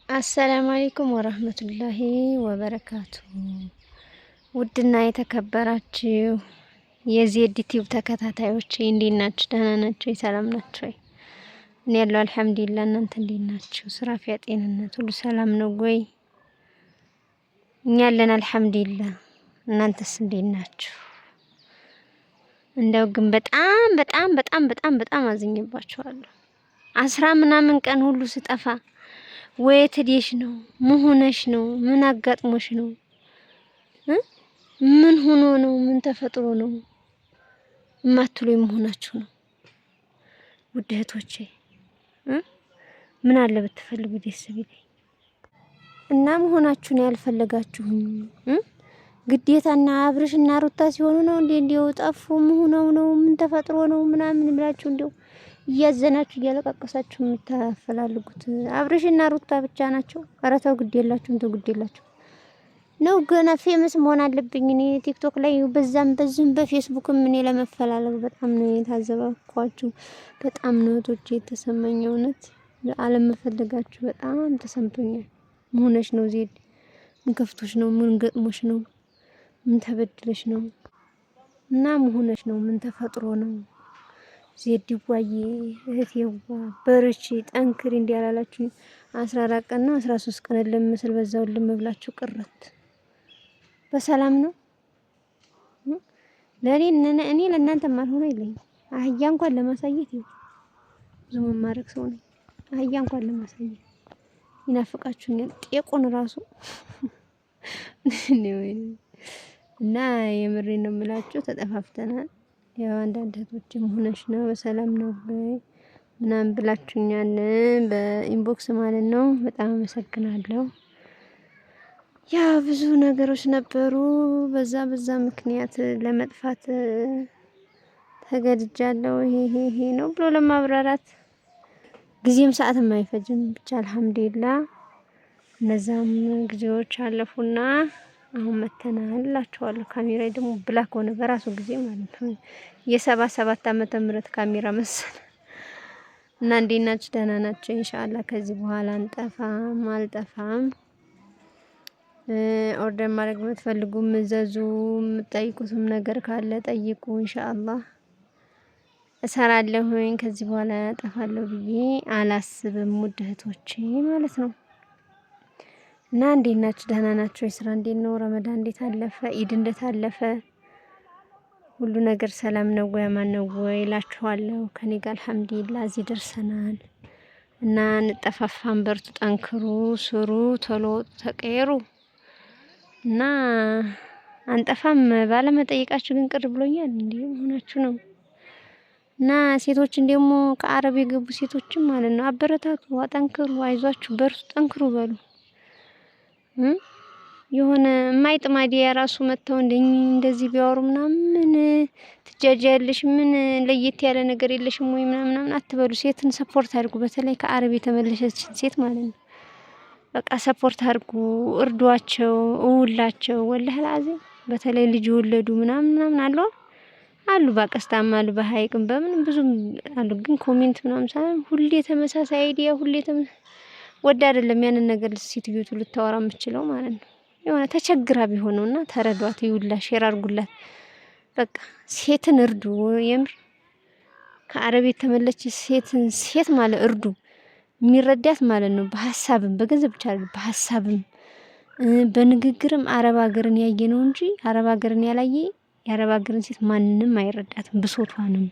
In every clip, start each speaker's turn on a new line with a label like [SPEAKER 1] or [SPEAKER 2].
[SPEAKER 1] አሰላሙ አለይኩም ወራህመቱላሂ ወበረካቱ። ውድና የተከበራችሁ የዜድ ቲዩብ ተከታታዮች እንዴት ናችሁ? ደህና ናችሁ? ሰላም ናችሁ? እኔ ያለው አልሐምዱሊላህ። እናንተ እንዴት ናችሁ? ስራ፣ ፊያ፣ ጤንነት ሁሉ ሰላም ነው ወይ? እኛ ያለን አልሐምዱሊላህ። እናንተስ እንዴት ናችሁ? እንደው ግን በጣም አዝኜባችኋለሁ። 10 ምናምን ቀን ሁሉ ስጠፋ ወየት ሄደሽ ነው? ምን ሆነሽ ነው? ምን አጋጥሞሽ ነው? ምን ሆኖ ነው? ምን ተፈጥሮ ነው እማትሉኝ መሆናችሁ ነው። ውድ እህቶቼ ምን አለ ብትፈልጉ ደስ ቢለኝ እና መሆናችሁን ያልፈለጋችሁኝ ግዴታና አብርሽና ሩታ ሲሆኑ ነው እንዴው ጠፉ? ምን ሆነው ነው? ምን ተፈጥሮ ነው ምናምን ብላችሁ እንዴው እያዘናችሁ እያለቃቀሳችሁ የምታፈላልጉት አብርሽና ሩታ ብቻ ናቸው። ኧረ ተው ግድ የላችሁም፣ ተው ግድ የላችሁም ነው። ገና ፌመስ መሆን አለብኝ እኔ ቲክቶክ ላይ በዛም በዚህም በፌስቡክም እኔ ለመፈላለግ በጣም ነው የታዘባኳችሁ። በጣም ነው ቶቼ የተሰማኝ እውነት አለመፈለጋችሁ በጣም ተሰምቶኛል። ምን ሆነሽ ነው ዜድ? ምን ከፍቶሽ ነው? ምን ገጥሞሽ ነው? ምን ተበድለሽ ነው? እና ምን ሆነሽ ነው? ምን ተፈጥሮ ነው? ዜድ ይዋዬ እህቴዋ በርቺ ጠንክሪ እንዲያላላችሁ 14 ቀን ነው 13 ቀን ለምስል በዛው ልምብላችሁ ቅረት በሰላም ነው። እኔ ለእናንተ ማልሆነ የለኝ። አህያ እንኳን ለማሳየት ይሁን ብዙ መማረክ ሰው ነኝ። አህያ እንኳን ለማሳየት ይናፍቃችሁኛል። ጤቁን ራሱ እና የምሬን ነው የምላችሁ። ተጠፋፍተናል። ያው አንዳንድ እህቶችም ሆነሽ ነው በሰላም ነው ምናምን ብላችሁኛል በኢንቦክስ ማለት ነው። በጣም አመሰግናለሁ። ያው ብዙ ነገሮች ነበሩ። በዛ ምክንያት ለመጥፋት ተገድጃለሁ። ይሄ ነው ብሎ ለማብራራት ጊዜም ሰዓትም አይፈጅም። ብቻ አልሐምዱሊላህ እነዛም ጊዜዎች አለፉና አሁን መተናል እላችኋለሁ። ካሜራዬ ደግሞ ብላክ ሆነ በራሱ ጊዜ ማለት ነው። የ77 ዓመተ ምህረት ካሜራ መሰለ እና እንዴት ናችሁ? ደህና ናችሁ? ኢንሻአላህ ከዚህ በኋላ አልጠፋም። ኦርደር ማድረግ የምትፈልጉ ምዘዙ፣ የምትጠይቁትም ነገር ካለ ጠይቁ። ኢንሻአላህ እሰራለሁኝ። ከዚህ በኋላ አጠፋለሁ ብዬ አላስብም ውድ እህቶቼ ማለት ነው። እና እንዴት ናችሁ? ደህና ናችሁ? የስራ እንዴት ነው? ረመዳን እንዴት አለፈ? ኢድ እንዴት አለፈ? ሁሉ ነገር ሰላም ነው ወይ? ማን ነው ወይ እላችኋለሁ። ከኔ ጋር አልሐምዱሊላህ እዚህ ደርሰናል። እና እንጠፋፋን፣ በርቱ፣ ጠንክሩ፣ ስሩ፣ ቶሎ ተቀየሩ እና አንጠፋም። ባለመጠየቃችሁ ግን ቅር ብሎኛል። እንዴ ሆናችሁ ነው? እና ሴቶችን ደግሞ ከአረብ የገቡ ሴቶችም ማለት ነው አበረታቱ፣ አጠንክሩ፣ አይዟችሁ፣ በርቱ፣ ጠንክሩ በሉ። የሆነ የማይጥም አይዲያ ራሱ መተው እንደዚህ ቢያወሩ ምናምን ትጃጃያለሽ፣ ምን ለየት ያለ ነገር የለሽም ወይ ምናምን አትበሉ። ሴትን ሰፖርት አድርጉ። በተለይ ከአረብ የተመለሰችን ሴት ማለት ነው በቃ ሰፖርት አድርጉ፣ እርዷቸው፣ እውላቸው። ወላሂ አልዓዚም በተለይ ልጅ ወለዱ ምናምን አሉ በቀስታም አሉ በሀይቅም በምን ብዙ አሉ። ግን ኮሜንት ምናምን ሳይሆን ሁሌ ተመሳሳይ አይዲያ ወደ አይደለም ያንን ነገር ሴትዮቱ ልታወራ የምትችለው ማለት ነው። የሆነ ተቸግራ ቢሆነውና ተረዷት፣ ይውላ ሼር አድርጉላት። በቃ ሴትን እርዱ። የምር ከአረብ የተመለሰች ሴት ማለት እርዱ። የሚረዳት ማለት ነው በሐሳብም በገንዘብ ብቻ አይደለም፣ በሐሳብም በንግግርም አረብ ሀገርን ያየ ነው እንጂ አረብ ሀገርን ያላየ የአረብ ሀገርን ሴት ማንንም አይረዳትም። ብሶቷንም፣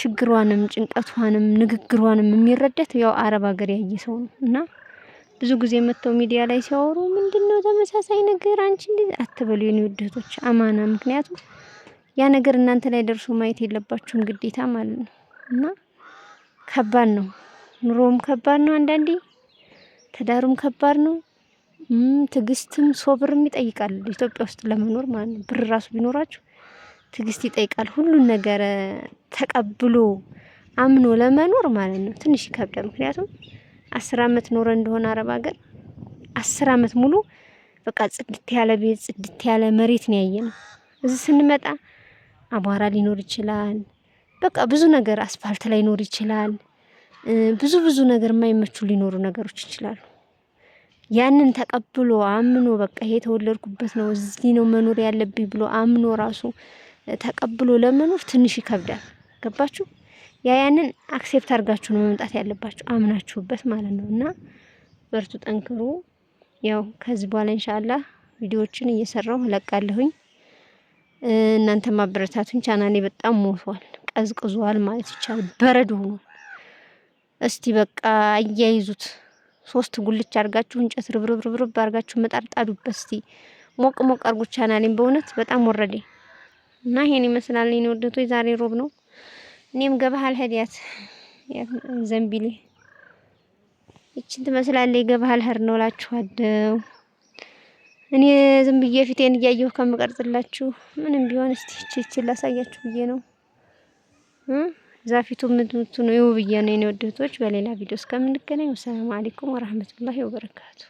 [SPEAKER 1] ችግሯንም፣ ጭንቀቷንም፣ ንግግሯንም የሚረዳት ያው አረብ ሀገር ያየ ሰው ነው። እና ብዙ ጊዜ መተው ሚዲያ ላይ ሲያወሩ ምንድነው ተመሳሳይ ነገር አንቺ እንደዚህ አትበሉ የኔ ውድ እህቶች አማና። ምክንያቱም ያ ነገር እናንተ ላይ ደርሶ ማየት የለባችሁም ግዴታ ማለት ነው። እና ከባድ ነው፣ ኑሮም ከባድ ነው፣ አንዳንዴ ትዳሩም ከባድ ነው። ትዕግስትም ሶብርም ይጠይቃል ኢትዮጵያ ውስጥ ለመኖር ማለት ነው። ብር ራሱ ቢኖራችሁ ትዕግስት ይጠይቃል። ሁሉን ነገር ተቀብሎ አምኖ ለመኖር ማለት ነው ትንሽ ይከብዳል። ምክንያቱም 10 አመት ኖረ እንደሆነ አረብ ሀገር 10 አመት ሙሉ በቃ ጽድት ያለ ቤት ጽድት ያለ መሬት ነው ያየነው። እዚህ ስንመጣ አቧራ ሊኖር ይችላል። በቃ ብዙ ነገር አስፋልት ላይ ሊኖር ይችላል። ብዙ ነገር የማይመቹ ሊኖሩ ነገሮች ይችላሉ። ያንን ተቀብሎ አምኖ በቃ ይሄ የተወለድኩበት ነው እዚህ ነው መኖር ያለብኝ ብሎ አምኖ ራሱ ተቀብሎ ለመኖር ትንሽ ይከብዳል። ገባችሁ? ያንን አክሴፕት አድርጋችሁ ነው መምጣት ያለባችሁ አምናችሁበት ማለት ነው። እና በርቱ፣ ጠንክሩ። ያው ከዚህ በኋላ ኢንሻአላህ ቪዲዮዎችን እየሰራሁ እለቃለሁኝ። እናንተ ማበረታቱን። ቻናሌ በጣም ሞቷል፣ ቀዝቅዟል ማለት ይቻላል። በረዶ ሆኗል። እስቲ በቃ አያይዙት። 3 ጉልቻ አርጋችሁ እንጨት ርብርብርብ አርጋችሁ መጣርጣዱበት። እስቲ ሞቅ ሞቅ አርጉት ቻናሌን። በእውነት በጣም ወረደ እና ይሄን ይመስላል። እኔ ወደቶ ዛሬ ሮብ ነው። እኔም ገባሃል ሄዲያት ዘንቢሌ እቺን ትመስላለች። ገባሃል ሄር ነው እላችኋለሁ። እኔ ዝም ብዬ ፊቴን እያየሁ ከምቀርጽላችሁ ምንም ቢሆን እስቲ እቺ ላሳያችሁ ብዬ ነው። ዛፊቱ ምንቱ ነው ይው ብዬ ነው። የኔ ወደቶች በሌላ ቪዲዮ እስከምንገናኝ ሰላም አለይኩም ወራህመቱላሂ ወበረካቱ።